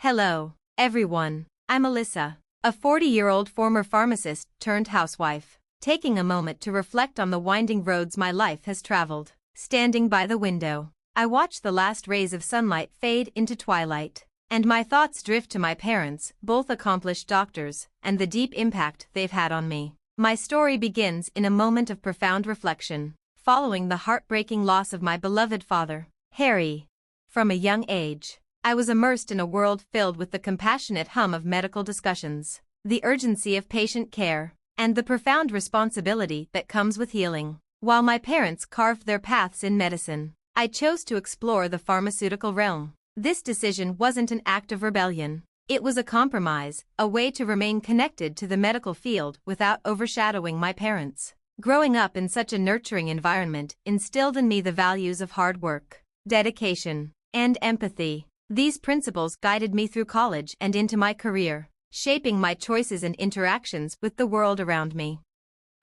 Hello, everyone. I'm Alyssa, a 40-year-old former pharmacist turned housewife, taking a moment to reflect on the winding roads my life has traveled. Standing by the window, I watch the last rays of sunlight fade into twilight, and my thoughts drift to my parents, both accomplished doctors, and the deep impact they've had on me. My story begins in a moment of profound reflection, following the heartbreaking loss of my beloved father, Harry. From a young age, I was immersed in a world filled with the compassionate hum of medical discussions, the urgency of patient care, and the profound responsibility that comes with healing. While my parents carved their paths in medicine, I chose to explore the pharmaceutical realm. This decision wasn't an act of rebellion. It was a compromise, a way to remain connected to the medical field without overshadowing my parents. Growing up in such a nurturing environment instilled in me the values of hard work, dedication, and empathy. These principles guided me through college and into my career, shaping my choices and interactions with the world around me.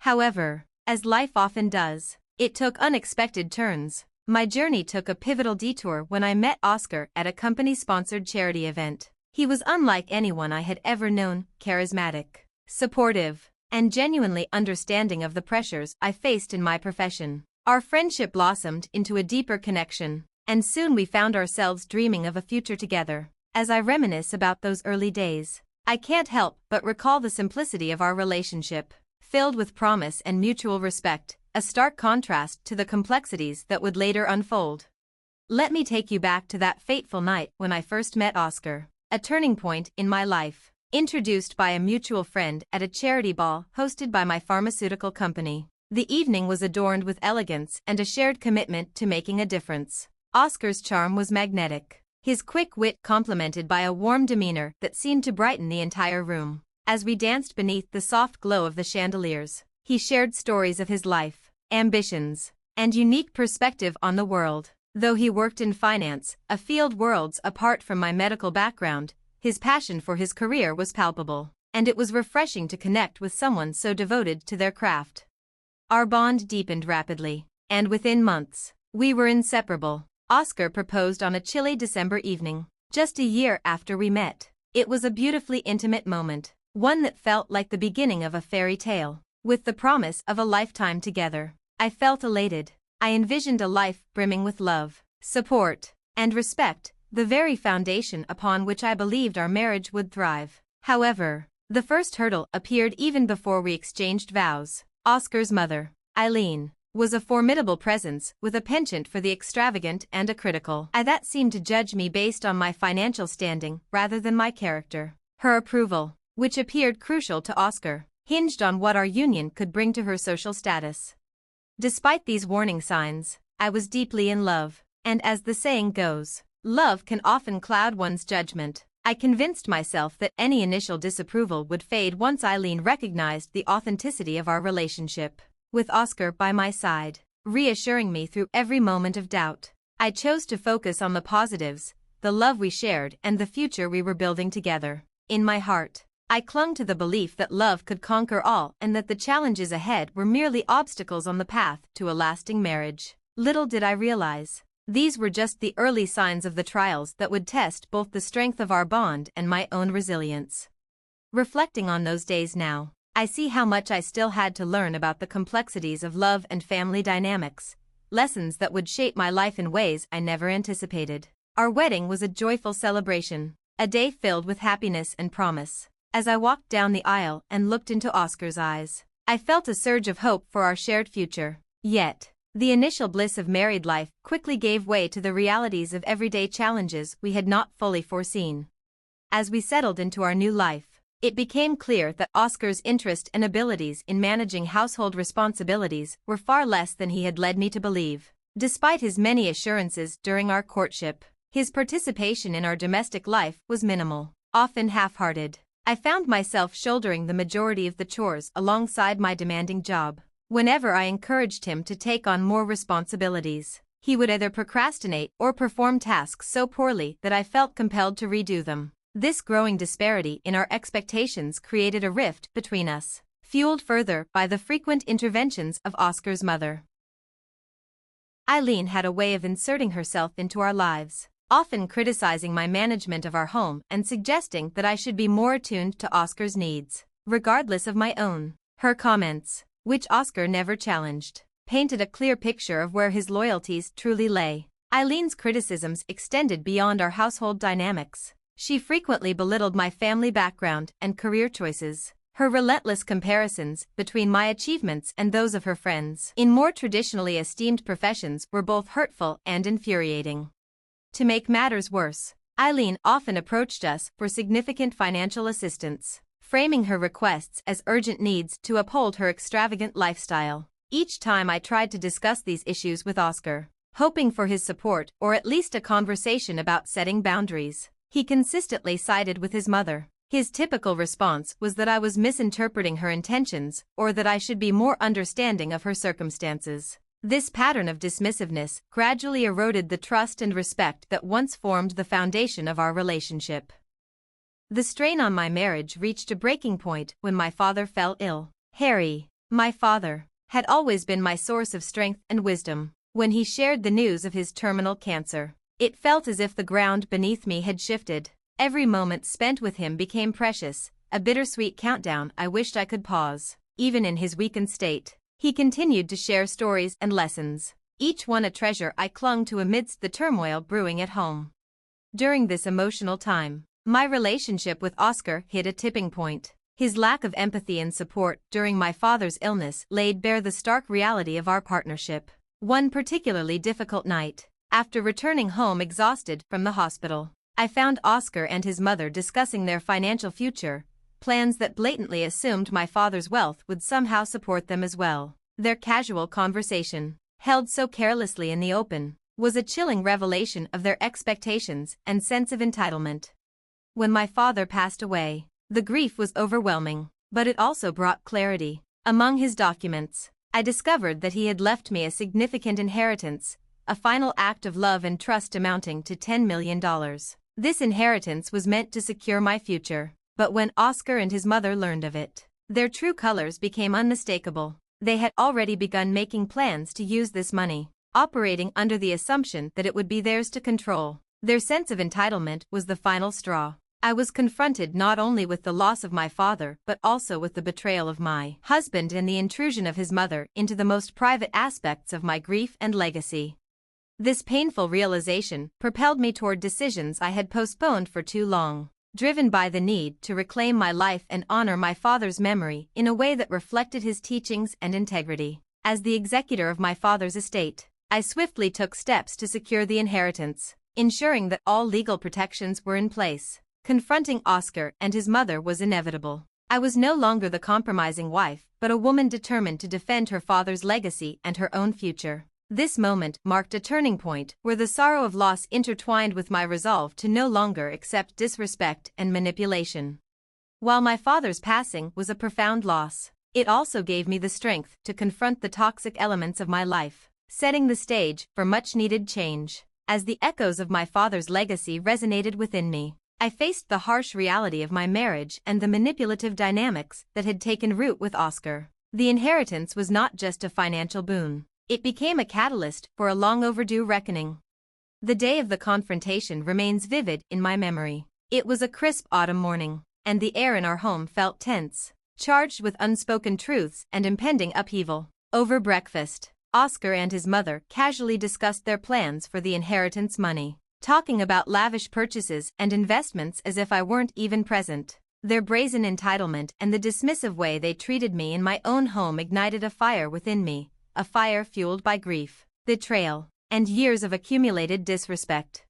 However, as life often does, it took unexpected turns. My journey took a pivotal detour when I met Oscar at a company-sponsored charity event. He was unlike anyone I had ever known, charismatic, supportive, and genuinely understanding of the pressures I faced in my profession. Our friendship blossomed into a deeper connection, and soon we found ourselves dreaming of a future together. As I reminisce about those early days, I can't help but recall the simplicity of our relationship, filled with promise and mutual respect, a stark contrast to the complexities that would later unfold. Let me take you back to that fateful night when I first met Oscar, a turning point in my life. Introduced by a mutual friend at a charity ball hosted by my pharmaceutical company, the evening was adorned with elegance and a shared commitment to making a difference. Oscar's charm was magnetic, his quick wit complemented by a warm demeanor that seemed to brighten the entire room. As we danced beneath the soft glow of the chandeliers, he shared stories of his life, ambitions, and unique perspective on the world. Though he worked in finance, a field worlds apart from my medical background, his passion for his career was palpable, and it was refreshing to connect with someone so devoted to their craft. Our bond deepened rapidly, and within months, we were inseparable. Oscar proposed on a chilly December evening, just a year after we met. It was a beautifully intimate moment, one that felt like the beginning of a fairy tale, with the promise of a lifetime together. I felt elated. I envisioned a life brimming with love, support, and respect, the very foundation upon which I believed our marriage would thrive. However, the first hurdle appeared even before we exchanged vows. Oscar's mother, Eileen, was a formidable presence with a penchant for the extravagant and a critical eye that seemed to judge me based on my financial standing rather than my character. Her approval, which appeared crucial to Oscar, hinged on what our union could bring to her social status. Despite these warning signs, I was deeply in love, and as the saying goes, love can often cloud one's judgment. I convinced myself that any initial disapproval would fade once Eileen recognized the authenticity of our relationship. With Oscar by my side, reassuring me through every moment of doubt, I chose to focus on the positives, the love we shared and the future we were building together. In my heart, I clung to the belief that love could conquer all and that the challenges ahead were merely obstacles on the path to a lasting marriage. Little did I realize, these were just the early signs of the trials that would test both the strength of our bond and my own resilience. Reflecting on those days now, I see how much I still had to learn about the complexities of love and family dynamics, lessons that would shape my life in ways I never anticipated. Our wedding was a joyful celebration, a day filled with happiness and promise. As I walked down the aisle and looked into Oscar's eyes, I felt a surge of hope for our shared future. Yet, the initial bliss of married life quickly gave way to the realities of everyday challenges we had not fully foreseen. As we settled into our new life, it became clear that Oscar's interest and abilities in managing household responsibilities were far less than he had led me to believe. Despite his many assurances during our courtship, his participation in our domestic life was minimal, often half-hearted. I found myself shouldering the majority of the chores alongside my demanding job. Whenever I encouraged him to take on more responsibilities, he would either procrastinate or perform tasks so poorly that I felt compelled to redo them. This growing disparity in our expectations created a rift between us, fueled further by the frequent interventions of Oscar's mother. Eileen had a way of inserting herself into our lives, often criticizing my management of our home and suggesting that I should be more attuned to Oscar's needs, regardless of my own. Her comments, which Oscar never challenged, painted a clear picture of where his loyalties truly lay. Eileen's criticisms extended beyond our household dynamics. She frequently belittled my family background and career choices. Her relentless comparisons between my achievements and those of her friends in more traditionally esteemed professions were both hurtful and infuriating. To make matters worse, Eileen often approached us for significant financial assistance, framing her requests as urgent needs to uphold her extravagant lifestyle. Each time I tried to discuss these issues with Oscar, hoping for his support or at least a conversation about setting boundaries, he consistently sided with his mother. His typical response was that I was misinterpreting her intentions or that I should be more understanding of her circumstances. This pattern of dismissiveness gradually eroded the trust and respect that once formed the foundation of our relationship. The strain on my marriage reached a breaking point when my father fell ill. Harry, my father, had always been my source of strength and wisdom. When he shared the news of his terminal cancer, it felt as if the ground beneath me had shifted. Every moment spent with him became precious, a bittersweet countdown I wished I could pause. Even in his weakened state, he continued to share stories and lessons, each one a treasure I clung to amidst the turmoil brewing at home. During this emotional time, my relationship with Oscar hit a tipping point. His lack of empathy and support during my father's illness laid bare the stark reality of our partnership. One particularly difficult night, after returning home exhausted from the hospital, I found Oscar and his mother discussing their financial future, plans that blatantly assumed my father's wealth would somehow support them as well. Their casual conversation, held so carelessly in the open, was a chilling revelation of their expectations and sense of entitlement. When my father passed away, the grief was overwhelming, but it also brought clarity. Among his documents, I discovered that he had left me a significant inheritance, a final act of love and trust amounting to $10 million. This inheritance was meant to secure my future, but when Oscar and his mother learned of it, their true colors became unmistakable. They had already begun making plans to use this money, operating under the assumption that it would be theirs to control. Their sense of entitlement was the final straw. I was confronted not only with the loss of my father but also with the betrayal of my husband and the intrusion of his mother into the most private aspects of my grief and legacy. This painful realization propelled me toward decisions I had postponed for too long, driven by the need to reclaim my life and honor my father's memory in a way that reflected his teachings and integrity. As the executor of my father's estate, I swiftly took steps to secure the inheritance, ensuring that all legal protections were in place. Confronting Oscar and his mother was inevitable. I was no longer the compromising wife, but a woman determined to defend her father's legacy and her own future. This moment marked a turning point where the sorrow of loss intertwined with my resolve to no longer accept disrespect and manipulation. While my father's passing was a profound loss, it also gave me the strength to confront the toxic elements of my life, setting the stage for much-needed change. As the echoes of my father's legacy resonated within me, I faced the harsh reality of my marriage and the manipulative dynamics that had taken root with Oscar. The inheritance was not just a financial boon. It became a catalyst for a long-overdue reckoning. The day of the confrontation remains vivid in my memory. It was a crisp autumn morning, and the air in our home felt tense, charged with unspoken truths and impending upheaval. Over breakfast, Oscar and his mother casually discussed their plans for the inheritance money, talking about lavish purchases and investments as if I weren't even present. Their brazen entitlement and the dismissive way they treated me in my own home ignited a fire within me. A fire fueled by grief, betrayal, and years of accumulated disrespect.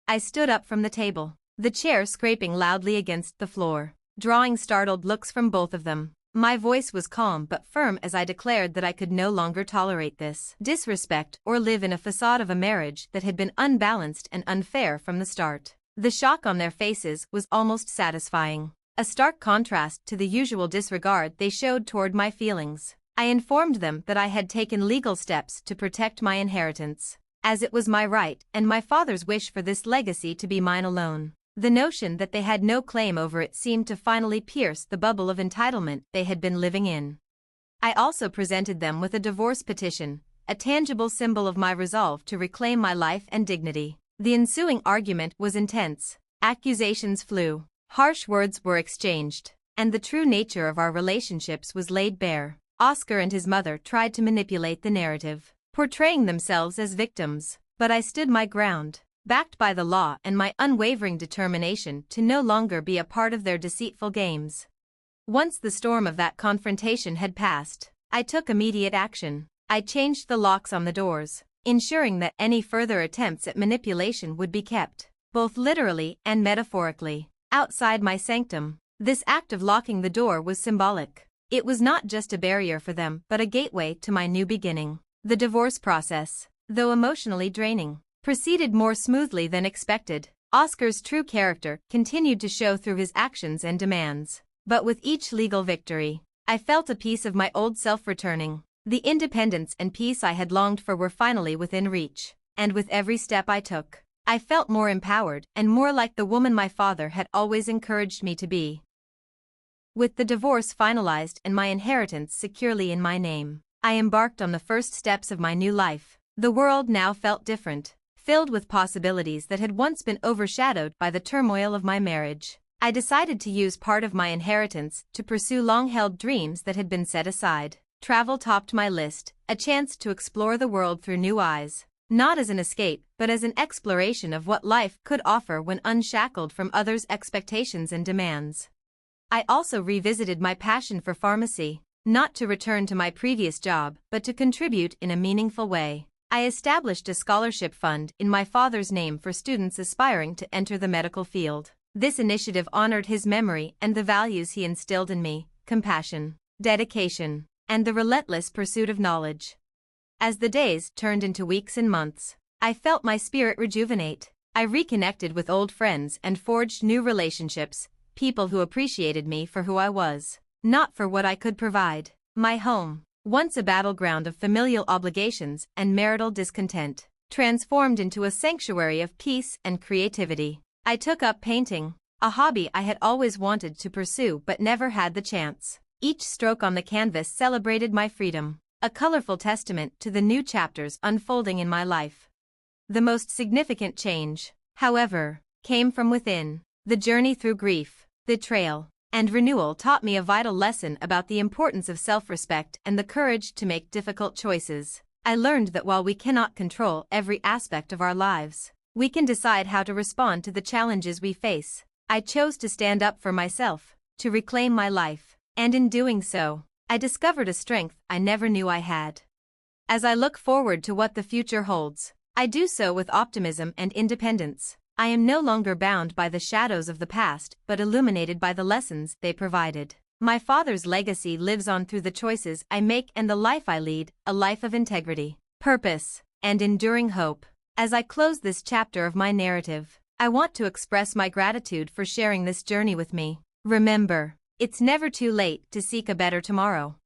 I stood up from the table, the chair scraping loudly against the floor, drawing startled looks from both of them. My voice was calm but firm as I declared that I could no longer tolerate this disrespect or live in a facade of a marriage that had been unbalanced and unfair from the start. The shock on their faces was almost satisfying, a stark contrast to the usual disregard they showed toward my feelings. I informed them that I had taken legal steps to protect my inheritance, as it was my right and my father's wish for this legacy to be mine alone. The notion that they had no claim over it seemed to finally pierce the bubble of entitlement they had been living in. I also presented them with a divorce petition, a tangible symbol of my resolve to reclaim my life and dignity. The ensuing argument was intense. Accusations flew, harsh words were exchanged, and the true nature of our relationships was laid bare. Oscar and his mother tried to manipulate the narrative, portraying themselves as victims, but I stood my ground, backed by the law and my unwavering determination to no longer be a part of their deceitful games. Once the storm of that confrontation had passed, I took immediate action. I changed the locks on the doors, ensuring that any further attempts at manipulation would be kept, both literally and metaphorically, outside my sanctum. This act of locking the door was symbolic. It was not just a barrier for them but a gateway to my new beginning. The divorce process, though emotionally draining, proceeded more smoothly than expected. Oscar's true character continued to show through his actions and demands. But with each legal victory, I felt a piece of my old self returning. The independence and peace I had longed for were finally within reach, and with every step I took, I felt more empowered and more like the woman my father had always encouraged me to be. With the divorce finalized and my inheritance securely in my name, I embarked on the first steps of my new life. The world now felt different, filled with possibilities that had once been overshadowed by the turmoil of my marriage. I decided to use part of my inheritance to pursue long-held dreams that had been set aside. Travel topped my list, a chance to explore the world through new eyes, not as an escape but as an exploration of what life could offer when unshackled from others' expectations and demands. I also revisited my passion for pharmacy, not to return to my previous job but to contribute in a meaningful way. I established a scholarship fund in my father's name for students aspiring to enter the medical field. This initiative honored his memory and the values he instilled in me: compassion, dedication, and the relentless pursuit of knowledge. As the days turned into weeks and months, I felt my spirit rejuvenate. I reconnected with old friends and forged new relationships, people who appreciated me for who I was, not for what I could provide. My home, once a battleground of familial obligations and marital discontent, transformed into a sanctuary of peace and creativity. I took up painting, a hobby I had always wanted to pursue but never had the chance. Each stroke on the canvas celebrated my freedom, a colorful testament to the new chapters unfolding in my life. The most significant change, however, came from within. The journey through grief, betrayal, and renewal taught me a vital lesson about the importance of self-respect and the courage to make difficult choices. I learned that while we cannot control every aspect of our lives, we can decide how to respond to the challenges we face. I chose to stand up for myself, to reclaim my life, and in doing so, I discovered a strength I never knew I had. As I look forward to what the future holds, I do so with optimism and independence. I am no longer bound by the shadows of the past but illuminated by the lessons they provided. My father's legacy lives on through the choices I make and the life I lead, a life of integrity, purpose, and enduring hope. As I close this chapter of my narrative, I want to express my gratitude for sharing this journey with me. Remember, it's never too late to seek a better tomorrow.